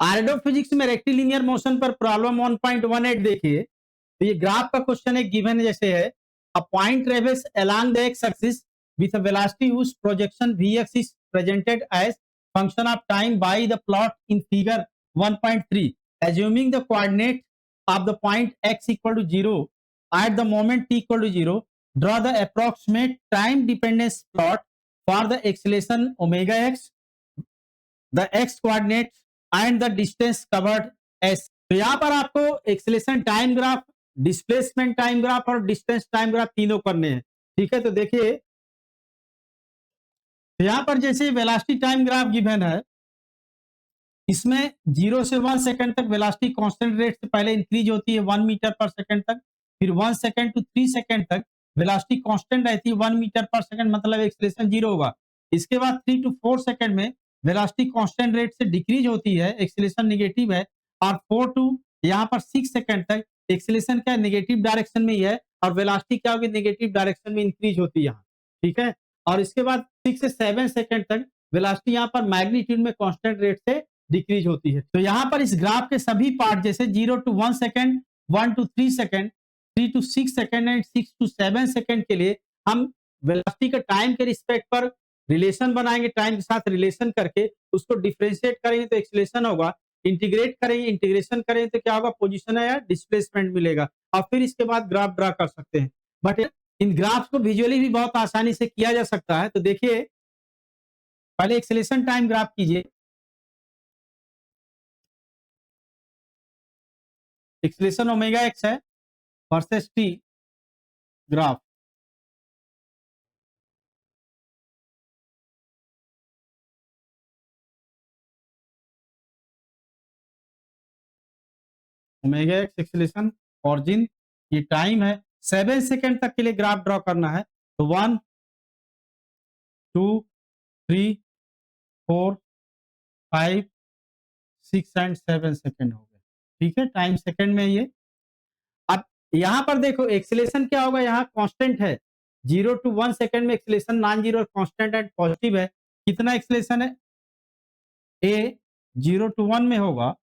आर्डो physics में rectilinear motion पर problem 1.18 देखिए, तो ये ग्राफ का क्वेश्चन एक गिवन जैसे है, a point travels along the x axis with a velocity whose projection vx is presented as function of time by the plot in figure 1.3, assuming the coordinate of the point x equal to 0 at the moment t equal to 0, draw the approximate time dependence plot for the acceleration omega x, the x coordinate and the distance covered s. तो यहां पर आपको acceleration time graph, displacement time graph और distance time graph तीनों करने हैं। ठीक है, तो देखिए यहां पर जैसे वेलोसिटी टाइम ग्राफ गिवन है, इसमें 0 से 1 सेकंड तक वेलोसिटी कांस्टेंट रेट से पहले इंक्रीज होती है 1 मीटर पर सेकंड तक, फिर 1 सेकंड टू 3 सेकंड तक वेलोसिटी कांस्टेंट रहती है 1 मीटर पर सेकंड, मतलब एक्सेलरेशन 0 होगा। इसके बाद 3 टू 4 सेकंड में वेलोसिटी कांस्टेंट रेट से डिक्रीज होती है, एक्सेलरेशन नेगेटिव है, और 4 टू यहां पर 6 सेकंड तक एक्सेलरेशन क्या नेगेटिव डायरेक्शन में ही है और वेलोसिटी क्या होगी, नेगेटिव डायरेक्शन में इंक्रीज होती है यहाँ। ठीक है, और इसके बाद 6 से 7 सेकंड तक वेलोसिटी यहाँ पर मैग्नीट्यूड में कांस्टेंट रेट से डिक्रीज होती है। तो यहाँ पर इस ग्राफ के सभी पार्ट जैसे 0 to 1 second, 1 to 3 second, 3 to 6 second and 6 to 7 second के लिए हम वेलोसिटी का टाइम के रिस्पेक्ट पर रिलेशन बनाएंगे, टाइम के साथ रिलेशन करके उसको डिफरेंशिएट करेंगे तो एक्सेलरेशन होगा, इंटीग्रेट करेंगे, इंटीग्रेशन करेंगे तो क्या होगा, पोजीशन है या डिस्प्लेसमेंट मिलेगा, और फिर इसके बाद ग्राफ ड्रा कर सकते हैं। बट इन ग्राफ्स को विजुअली भी बहुत आसानी से किया जा सकता है। तो देखिए पहले एक्सेलरेशन टाइम ग्राफ कीजिए, एक्सेलरेशन ओमेगा एक्स है versus T graph. Omega x acceleration, origin, ये टाइम है, 7 सेकंड तक के लिए ग्राफ ड्रॉ करना है। तो 1 2 3 4 5 6 एंड 7 सेकंड हो गए। ठीक है, टाइम सेकंड में ये। अब यहाँ पर देखो एक्सेलरेशन क्या होगा, यहाँ कांस्टेंट है, 0 टू 1 सेकंड में acceleration non zero constant and positive है। कितना एक्सेलरेशन है, ए 0 टू 1 में होगा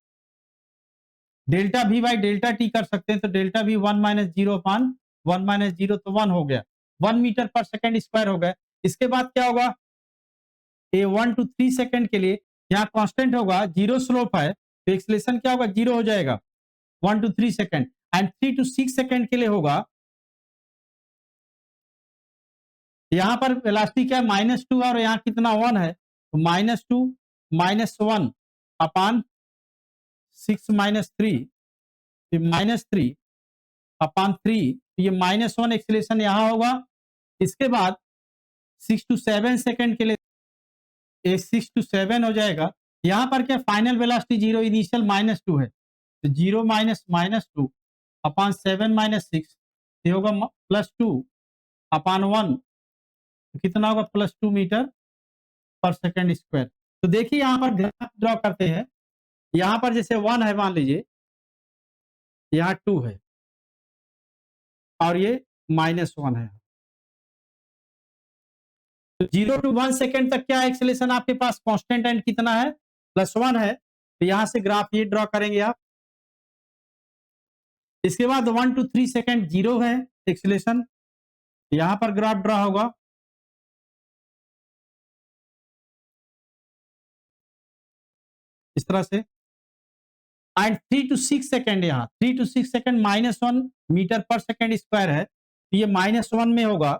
delta we by delta T कर सकते हैं, तो delta we 1 minus 0 upon 1 minus 0 तो 1 हो गया, 1 मीटर पर सेकंड स्क्वायर हो गया। इसके बाद क्या होगा, ए 1 टू 3 सेकंड के लिए यहाँ कांस्टेंट होगा, जीरो स्लोप है, तो एक्सेलरेशन क्या होगा, जीरो हो जाएगा 1 to 3 second, and 3 to 6 second के लिए होगा, यहाँ पर वेलोसिटी क्या है -2 और यहाँ कितना 1 है, तो -2 -1 अपान 6 -3, -3 अपान 3, ये -1 एक्सेलरेशन यहाँ होगा। इसके बाद 6 टू 7 सेकंड के लिए ये 6 टू 7 हो जाएगा। यहाँ पर क्या फाइनल वेलोसिटी 0, इनिशियल -2 है, तो 0 माइनस -2 अपान 7 माइनस 6, ये होगा +2 अपान 1, तो कितना होगा +2 मीटर पर सेकंड स्क्वायर। तो देखिए यहाँ पर ग्राफ ड्रॉ करते हैं, यहाँ पर जैसे 1 है मान लीजिए, यहाँ 2 है और ये -1 है। तो 0 टू 1 सेकंड तक क्या एक्सेलरेशन आपके पास कांस्टेंट एंड कितना है, +1 है, तो यहाँ से ग्राफ ये ड्रॉ करेंगे आप। इसके बाद 1 टू 3 सेकंड 0 है एक्सेलरेशन, यहाँ पर ग्राफ ड्रॉ होगा। इस तरह से, एंड 3 टू 6 सेकंड, यहाँ 3 टू 6 सेकंड -1 मीटर पर सेकंड स्क्वायर है, तो ये -1 में होगा,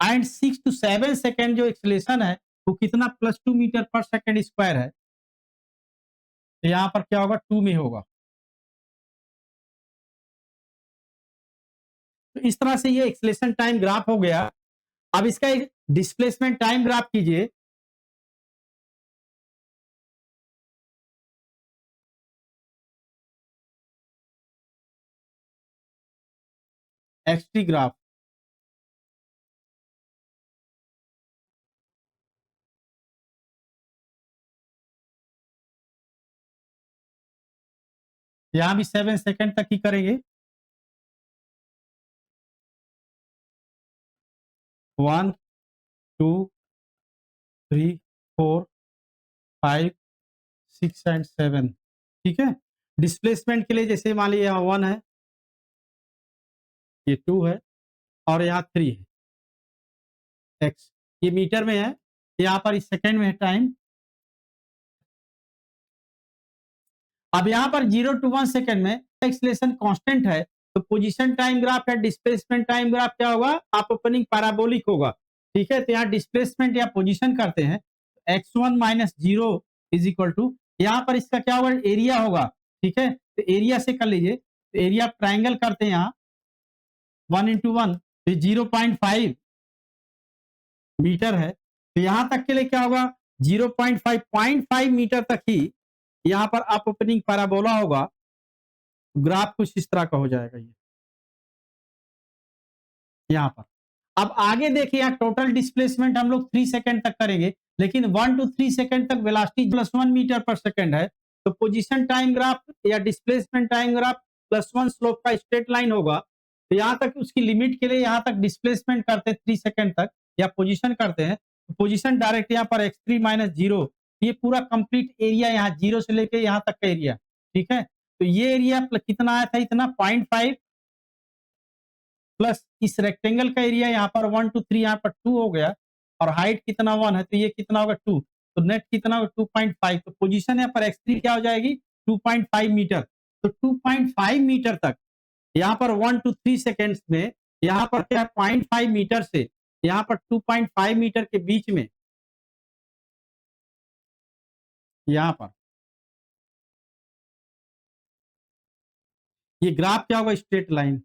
एंड 6 टू 7 सेकंड जो एक्सेलरेशन है वो कितना, +2 मीटर पर सेकंड स्क्वायर है, तो यहाँ पर क्या होगा 2 में होगा। तो इस तरह से ये एक्सेलरेशन टाइम ग्राफ हो गया। अब इसका एक डिस्प्लेसमेंट टाइम ग्राफ कीजिए, एक्सटी ग्राफ। यहाँ भी 7 सेकंड तक ही करेंगे। 1 2 3 4 5 6 एंड 7, ठीक है। डिस्प्लेसमेंट के लिए जैसे मान लीजिए यहाँ 1 है, ये 2 है और यहाँ 3 है, एक्स, ये मीटर में है, यहाँ पर इस सेकंड में है टाइम। अब यहाँ पर 0 to 1 सेकंड में एक्सेलरेशन कांस्टेंट है, तो पोजीशन टाइम ग्राफ या डिस्प्लेसमेंट टाइम ग्राफ क्या होगा? आप ओपनिंग पैराबोलिक होगा, ठीक है। तो यहाँ डिस्प्लेसमेंट या पोजीशन करते हैं, x1 minus 0 is equal to, यहाँ पर इसका क्या होगा? एरिया होगा, ठीक है। तो एरिया से कर लीजिए, तो एरिया ट्राइंगल करते हैं यहाँ 1 into 1, तो 0.5 मीटर है। तो यहाँ तक के लिए क्या होगा? 0.5 मीटर तक ही यहाँ पर आप ओपनिंग पैराबोला होगा। ग्राफ कुछ इस तरह का हो जाएगा ये यहाँ पर। अब आगे देखिए, यहाँ टोटल डिस्प्लेसमेंट हम लोग 3 सेकंड तक करेंगे, लेकिन 1 to 3 सेकंड तक वेलोसिटी +1 मीटर पर सेकंड है, तो पोजीशन टाइम ग्राफ या डिस्प्लेसमेंट टाइम ग्राफ +1 स्लोप का स्ट्रेट लाइन होगा। तो यहाँ तक उसकी लिमिट के लिए यहाँ तक डिस्प्लेसमेंट करते हैं 3 सेकंड तक या पोजीशन करते हैं, तो पोजीशन डायरेक्ट यहाँ पर x3 माइनस 0, ये पूरा कंप्लीट एरिया यहाँ 0 से लेके यहाँ तक का एरिया, ठीक है। तो ये एरिया कितना आया था? इतना 0.5 प्लस इस रेक्टेंगल का एरिया यहाँ पर 1 to 3, यहाँ पर 2 हो गया, और हाइट कितना 1 है, तो ये कितना होगा 2, तो नेट कितना होगा 2.5। तो पोजीशन यहाँ पर x3 क्या हो जाएगी? 2.5 मीटर। तो 2.5 मीटर तक यहाँ पर 1 to 3 सेकेंड्स में यहाँ पर क्या 0.5 मीटर से यहाँ पर 2.5 मीटर के बीच में यहाँ पर ये ग्राफ क्या होगा? Straight line.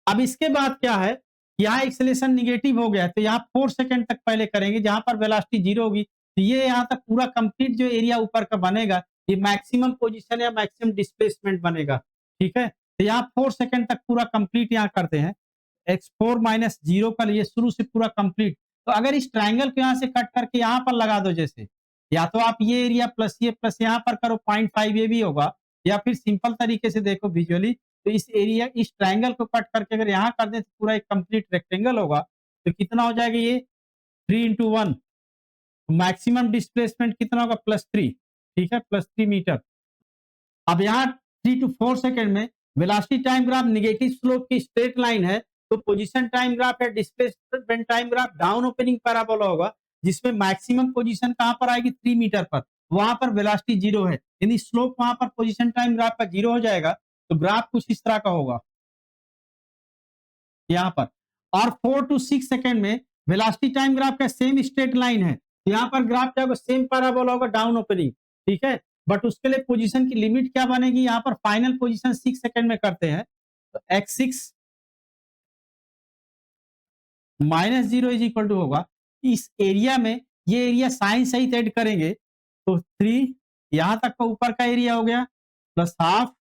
अब इसके बाद क्या है? यहाँ एक्सेलरेशन निगेटिव हो गया, तो यहाँ 4 सेकंड तक पहले करेंगे, जहां पर वेलोसिटी 0 होगी। तो ये यहाँ तक पूरा कंप्लीट जो एरिया ऊपर का बनेगा, ये मैक्सिमम पोजीशन या मैक्सिमम डिस्प्लेसमेंट बनेगा, ठीक है। तो यहाँ 4 सेकंड तक पूरा कंप्लीट यहाँ करते हैं, x4 माइनस 0 का लिए शुरू से पूरा कंप्लीट। तो अगर इस ट्राइंगल को यहाँ से कट करके यहाँ पर लगा दो, जैसे या तो आप ये एरिया प्लस ये प्लस यहाँ पर करो 0.5, ये भी होगा, या फिर सिंपल तरीके से देखो विजुअली, तो इस एरिया इस ट्राइंगल को कट करके अगर यहाँ कर दें तो पूरा एक कंप्लीट रेक्टेंगल होगा। तो कितना हो जाएगा ये? 3 into 1, मैक्सिमम डिस्प्लेसमेंट कितना होगा? +3, ठीक है, +3 मीटर। अब यहाँ 3 to 4 सेकंड में velocity time graph negative slope की स्ट्रेट लाइन है, तो पोजीशन टाइम ग्राफ या displacement time graph down opening parabola होगा, जिसमें मैक्सिमम पोजीशन कहां पर आएगी? 3 मीटर पर, वहां पर वेलोसिटी 0 है, यानी स्लोप वहां पर पोजीशन टाइम ग्राफ का 0 हो जाएगा। तो ग्राफ कुछ इस तरह का होगा यहाँ पर। और 4 to 6 सेकंड में वेलोसिटी टाइम ग्राफ का सेम स्ट्रेट लाइन है, तो यहाँ पर ग्राफ क्या होगा? सेम पैराबोला होगा, डाउन ओपनिंग, ठीक है। बट उसके लिए पोजीशन की लिमिट क्या बनेगी? यहाँ पर फाइनल पोजीशन 6 सेकंड में करते हैं, तो x6 minus 0 is equal to होगा, इस एरिया में ये एरिया साइन सहित ऐड करेंगे, तो 3 यहाँ तक का ऊपर का एरिया हो गया, प्लस हाफ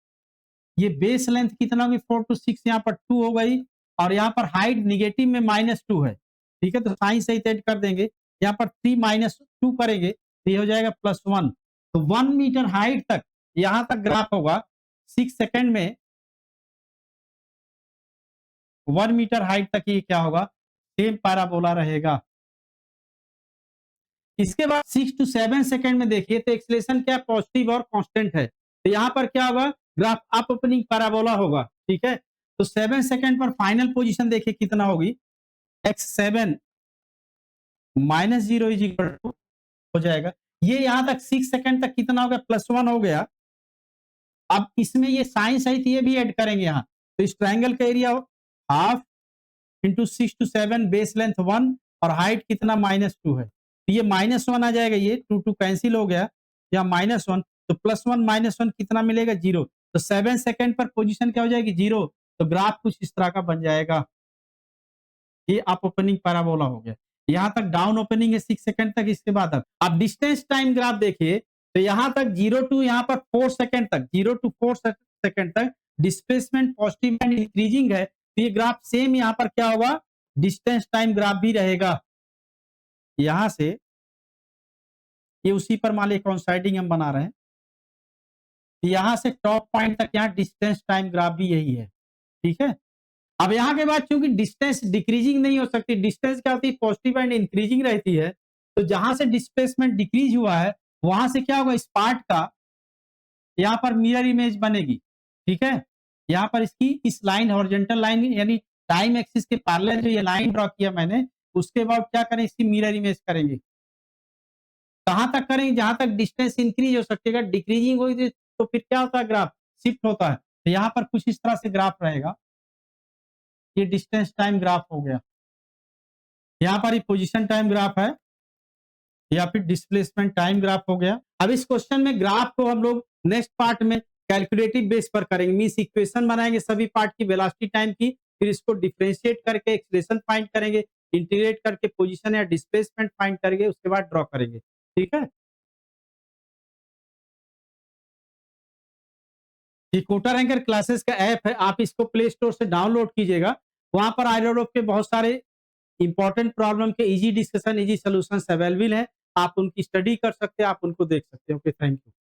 ये बेस लेंथ कितना होगी? 4 to 6, यहाँ पर 2 हो गई, और यहाँ पर हाइट निगेटिव में -2 है, ठीक है। तो साइन सहित ऐड कर देंगे, यहाँ पर 3 - 2 करेंगे, तो ये हो जाएगा +1। तो 1 मीटर हाइट तक यहाँ तक ग्राफ होगा, 6 सेकंड में 1 मीटर हाइट तक ये क्या होगा? सेम पैराबोला रहेगा। इसके बाद 6 to 7 सेकंड में देखिए, तो एक्सेलरेशन क्या पॉजिटिव और कांस्टेंट है, तो यहाँ पर क्या होगा? ग्राफ अप ओपनिंग पैराबोला होगा, ठीक है। तो 7 सेकंड पर फाइनल पोजीशन देखिए कितना होगी? x7 minus 0 is equal to हो जाएगा। ये यहाँ तक 6 सेकंड तक कितना हो गया? +1 हो गया। अब इसमें ये साइन सहित ये भी ऐड करेंगे यहाँ, तो इस ट्राइंगल का area half into 6 to 7, base length 1 और हाइट कितना? -2 है, तो ये -1 आ जाएगा, ये 2 2 कैंसिल हो गया, या -1, तो +1 -1 कितना मिलेगा? 0। तो 7 सेकंड पर पोजीशन क्या हो जाएगी? 0। तो ग्राफ कुछ इस तरह का बन जाएगा। ये अप ओपनिंग पैराबोला हो गया। यहाँ तक डाउन ओपनिंग है 6 सेकंड तक। इसके बाद अब डिस्टेंस टाइम ग्राफ देखिए, तो यहाँ तक 0 टू यहाँ पर 4 सेकंड तक, 0 to 4 सेकंड तक डिस्प्लेसमेंट पॉजिटिव एंड इंक्रीजिंग है, तो ये ग्राफ सेम यहाँ पर क्या होगा? डिस्टेंस टाइम ग्राफ भी रहेगा। यहाँ से ये उसी पर मान लीजिए कोइंसाइडिंग हम बना रहे हैं। यहाँ से टॉप पॉइंट तक यहाँ डिस्टेंस टाइम ग्राफ भी यही है, ठीक है? अब यहाँ के बाद चूँकि डिस्टेंस डिक्रीजिंग नहीं हो सकती, डिस्टेंस क्या होती है पॉजिटिव एंड इंक्रीजिंग रहती है, तो जहाँ से डिस्प्लेसमेंट डिक्रीज़ हुआ है, वहाँ से क्या होगा इस पार्ट का यहाँ पर मिरर इमेज बनेगी, ठीक है? यहाँ पर इसकी इस लाइन हॉरिजॉन्टल लाइन यानी टाइम एक्सिस के पैरेलल जो ये लाइन ड्रा किया मैंने, उसके बाद क्या करें इसकी मिरर इमेज करेंगे। कहाँ तक करेंगे? जहाँ तक डिस्टेंस इंक्रीज़ हो सकती है, अगर डिक्रीजिंग होगी तो फिर क्या होता है ग्राफ शिफ्ट होता है। तो यहाँ पर कुछ इस तरह से ग्राफ रहेगा। ये डिस्टेंस टाइम ग्राफ हो गया। यहाँ पर ये पोजीशन टाइम ग्राफ है या फिर डिस्प्लेसमेंट टाइम ग्राफ हो गया। अब इस क्वेश्चन में ग्राफ को हम लोग नेक्स्ट पार्ट में कैलकुलेटिव बेस पर करेंगे, मीन्स इक्वेशन बनाएंगे सभी पार्ट की वेलोसिटी टाइम की, फिर इसको डिफरेंशिएट करके एक्सप्रेशन फाइंड करेंगे, इंटीग्रेट करके पोजीशन या डिस्प्लेसमेंट फाइंड करेंगे, उसके बाद ड्रॉ करेंगे। ठीक है? ये कोटर एंकर क्लासेस का ऐप है, आप इसको प्ले स्टोर से डाउनलोड कीजिएगा। वहाँ पर आईरोडॉप के बहुत सारे इंपॉर्टेंट प्रॉब्लम के easy discussion, easy solutions available हैं। आप उनकी स्टडी कर सकते हैं, आप उनको देख सकते हैं। Okay, thank you.